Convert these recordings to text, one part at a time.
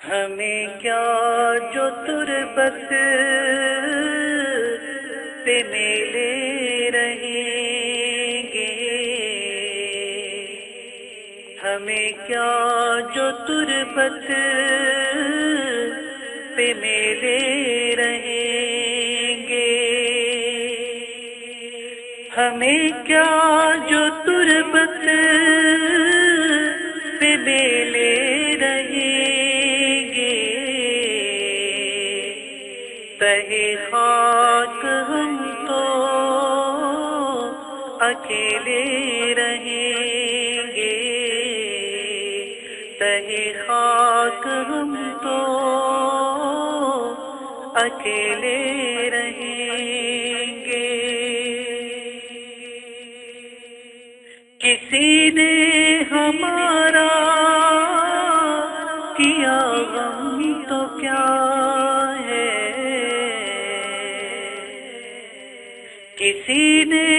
ہمیں کیا جو تربت پہ میلے رہیں گے، ہمیں کیا جو تربت پہ میلے رہیں گے، ہمیں کیا جو تربت پہ میلے رہیں گے، تہے خاک ہم تو اکیلے رہیں گے، تہے خاک ہم تو اکیلے رہیں گے۔ کسی نے ہمارا کیا غم تو کیا ہے، کسی نے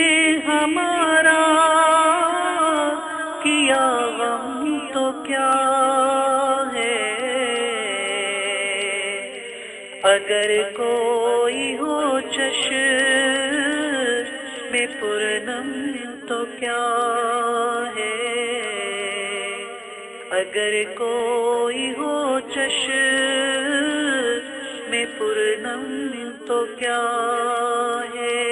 ہمارا کیا غم تو کیا ہے، اگر کوئی ہو چشم پرنم تو کیا ہے، اگر کوئی ہو چشم پرنم تو کیا ہے،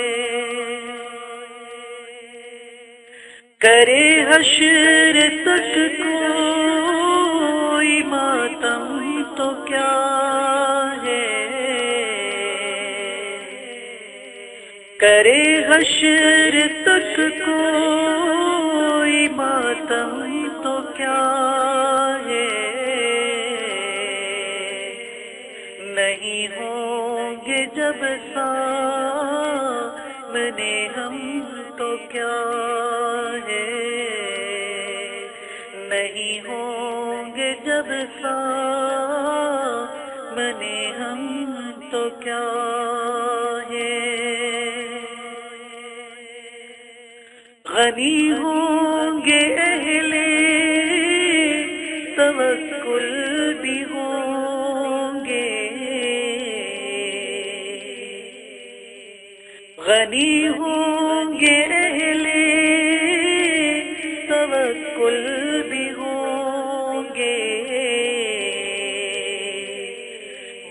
کرے حشر تک کوئی ماتم تو کیا ہے، کرے حشر تک کوئی ماتم تو کیا ہے، نہیں ہوں گے جب سامنے ہم تو کیا ہے، نہیں ہوں گے جب سامنے ہم تو کیا ہے، غنی ہوں گے اہل توکل بھی ہوں گے، غنی ہوں گے اہل توکل بھی ہوں گے،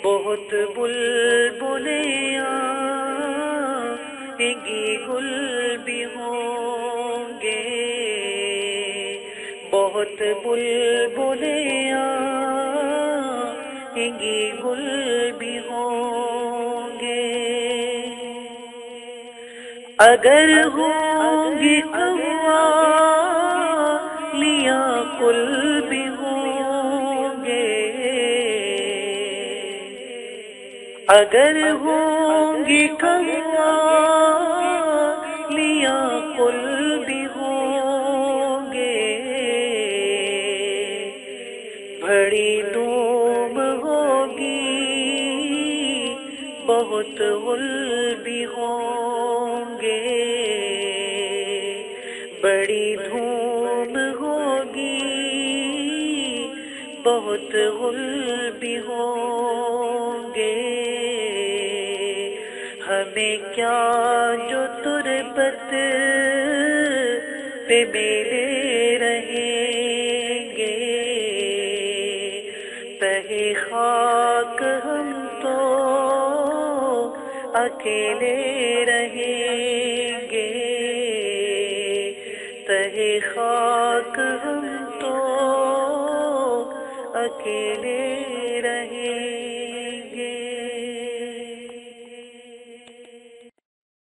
بہت بلبلیں آئیں گی گل بھی ہوں گے، بہت بلبلیں آئیں گی گل بھی ہوں گے، اگر ہوں گی قوالیاں کل بھی ہوں گے، اگر ہوں گی قوالیاں کل بھی ہوں گے، بڑی دھوم ہوگی بہت غل بھی ہوں گے، بڑی دھوم ہوگی بہت غل بھی ہوں گے، ہمیں کیا جو تربت پہ میلے رہیں گے، تہے خاک ہم تو اکیلے رہیں گے، تہے خاک ہم تو اکیلے رہیں